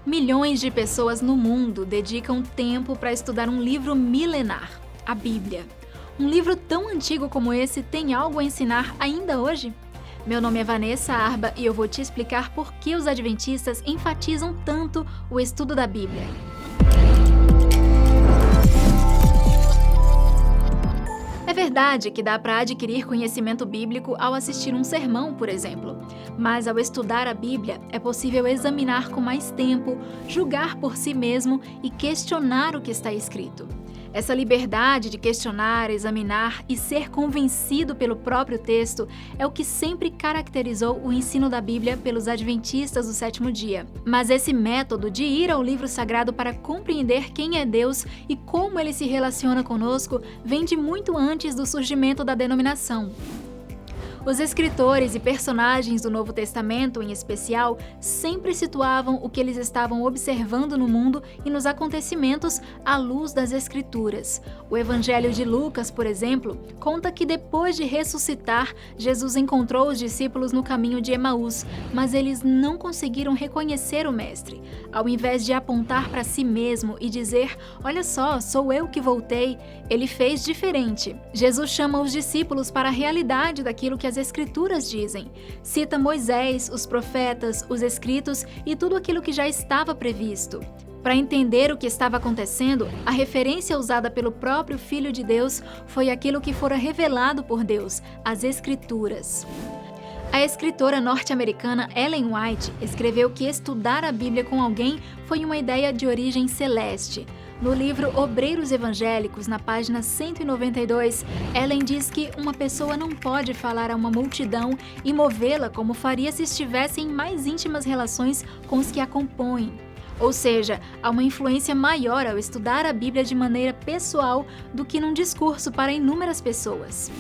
Milhões de pessoas no mundo dedicam tempo para estudar um livro milenar, a Bíblia. Um livro tão antigo como esse tem algo a ensinar ainda hoje? Meu nome é Vanessa Arba e eu vou te explicar por que os adventistas enfatizam tanto o estudo da Bíblia. É verdade que dá para adquirir conhecimento bíblico ao assistir um sermão, por exemplo. Mas ao estudar a Bíblia, é possível examinar com mais tempo, julgar por si mesmo e questionar o que está escrito. Essa liberdade de questionar, examinar e ser convencido pelo próprio texto é o que sempre caracterizou o ensino da Bíblia pelos adventistas do sétimo dia. Mas esse método de ir ao livro sagrado para compreender quem é Deus e como ele se relaciona conosco vem de muito antes do surgimento da denominação. Os escritores e personagens do Novo Testamento, em especial, sempre situavam o que eles estavam observando no mundo e nos acontecimentos à luz das Escrituras. O Evangelho de Lucas, por exemplo, conta que depois de ressuscitar, Jesus encontrou os discípulos no caminho de Emaús, mas eles não conseguiram reconhecer o Mestre. Ao invés de apontar para si mesmo e dizer, olha só, sou eu que voltei, ele fez diferente. Jesus chama os discípulos para a realidade daquilo que as Escrituras dizem. Cita Moisés, os profetas, os escritos e tudo aquilo que já estava previsto. Para entender o que estava acontecendo, a referência usada pelo próprio Filho de Deus foi aquilo que fora revelado por Deus, as Escrituras. A escritora norte-americana Ellen White escreveu que estudar a Bíblia com alguém foi uma ideia de origem celeste. No livro Obreiros Evangélicos, na página 192, Ellen diz que uma pessoa não pode falar a uma multidão e movê-la como faria se estivesse em mais íntimas relações com os que a compõem. Ou seja, há uma influência maior ao estudar a Bíblia de maneira pessoal do que num discurso para inúmeras pessoas.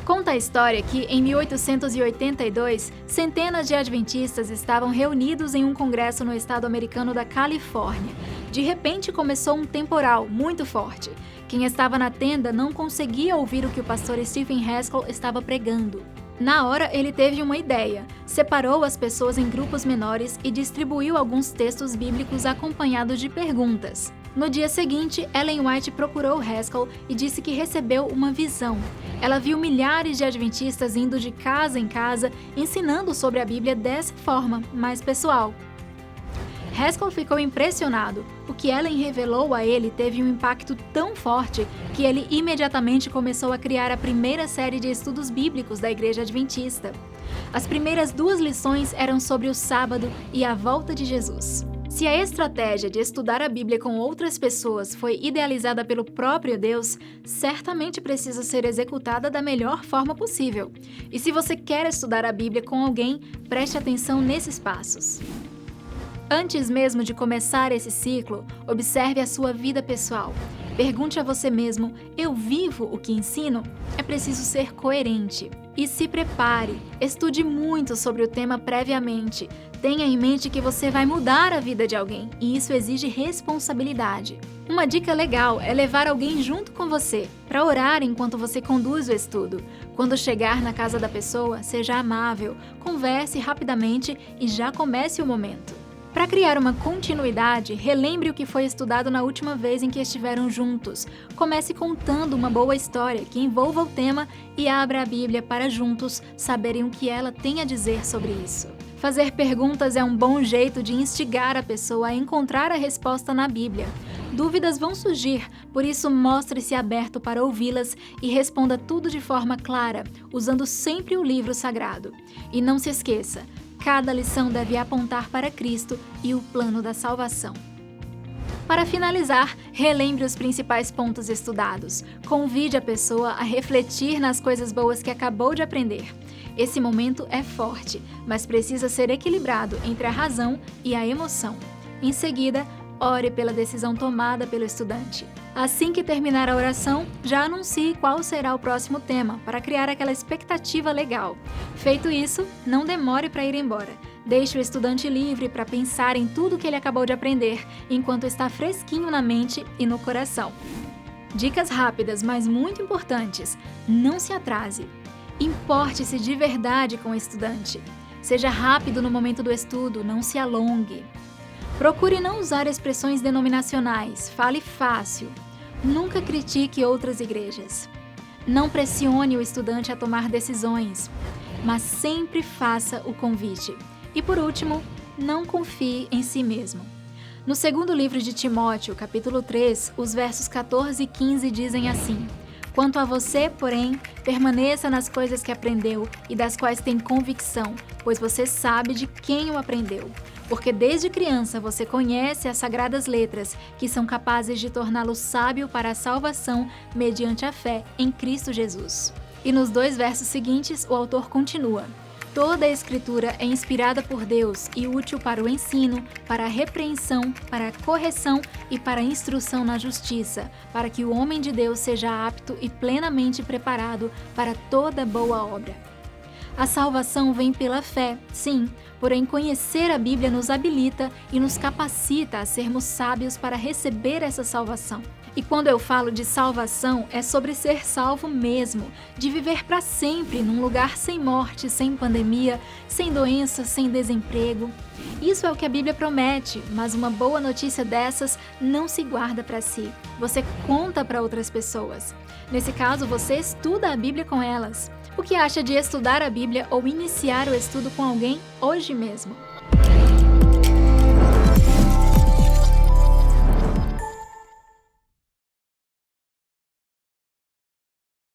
Conta a história que, em 1882, centenas de adventistas estavam reunidos em um congresso no estado americano da Califórnia. De repente, começou um temporal muito forte. Quem estava na tenda não conseguia ouvir o que o pastor Stephen Haskell estava pregando. Na hora, ele teve uma ideia. Separou as pessoas em grupos menores e distribuiu alguns textos bíblicos acompanhados de perguntas. No dia seguinte, Ellen White procurou Haskell e disse que recebeu uma visão. Ela viu milhares de adventistas indo de casa em casa, ensinando sobre a Bíblia dessa forma, mais pessoal. Haskell ficou impressionado. O que Ellen revelou a ele teve um impacto tão forte que ele imediatamente começou a criar a primeira série de estudos bíblicos da Igreja Adventista. As primeiras 2 lições eram sobre o sábado e a volta de Jesus. Se a estratégia de estudar a Bíblia com outras pessoas foi idealizada pelo próprio Deus, certamente precisa ser executada da melhor forma possível. E se você quer estudar a Bíblia com alguém, preste atenção nesses passos. Antes mesmo de começar esse ciclo, observe a sua vida pessoal. Pergunte a você mesmo, eu vivo o que ensino? É preciso ser coerente. E se prepare, estude muito sobre o tema previamente. Tenha em mente que você vai mudar a vida de alguém, e isso exige responsabilidade. Uma dica legal é levar alguém junto com você, para orar enquanto você conduz o estudo. Quando chegar na casa da pessoa, seja amável, converse rapidamente e já comece o momento. Para criar uma continuidade, relembre o que foi estudado na última vez em que estiveram juntos. Comece contando uma boa história que envolva o tema e abra a Bíblia para juntos saberem o que ela tem a dizer sobre isso. Fazer perguntas é um bom jeito de instigar a pessoa a encontrar a resposta na Bíblia. Dúvidas vão surgir, por isso mostre-se aberto para ouvi-las e responda tudo de forma clara, usando sempre o livro sagrado. E não se esqueça, cada lição deve apontar para Cristo e o plano da salvação. Para finalizar, relembre os principais pontos estudados. Convide a pessoa a refletir nas coisas boas que acabou de aprender. Esse momento é forte, mas precisa ser equilibrado entre a razão e a emoção. Em seguida, ore pela decisão tomada pelo estudante. Assim que terminar a oração, já anuncie qual será o próximo tema, para criar aquela expectativa legal. Feito isso, não demore para ir embora. Deixe o estudante livre para pensar em tudo que ele acabou de aprender, enquanto está fresquinho na mente e no coração. Dicas rápidas, mas muito importantes. Não se atrase. Importe-se de verdade com o estudante. Seja rápido no momento do estudo, não se alongue. Procure não usar expressões denominacionais, fale fácil. Nunca critique outras igrejas. Não pressione o estudante a tomar decisões, mas sempre faça o convite. E por último, não confie em si mesmo. No segundo livro de Timóteo, capítulo 3, os versos 14 e 15 dizem assim: Quanto a você, porém, permaneça nas coisas que aprendeu e das quais tem convicção, pois você sabe de quem o aprendeu. Porque desde criança você conhece as sagradas letras, que são capazes de torná-lo sábio para a salvação mediante a fé em Cristo Jesus. E nos 2 versos seguintes, o autor continua: Toda a Escritura é inspirada por Deus e útil para o ensino, para a repreensão, para a correção e para a instrução na justiça, para que o homem de Deus seja apto e plenamente preparado para toda boa obra. A salvação vem pela fé, sim, porém conhecer a Bíblia nos habilita e nos capacita a sermos sábios para receber essa salvação. E quando eu falo de salvação, é sobre ser salvo mesmo, de viver para sempre num lugar sem morte, sem pandemia, sem doença, sem desemprego. Isso é o que a Bíblia promete, mas uma boa notícia dessas não se guarda para si. Você conta para outras pessoas. Nesse caso, você estuda a Bíblia com elas. O que acha de estudar a Bíblia ou iniciar o estudo com alguém hoje mesmo?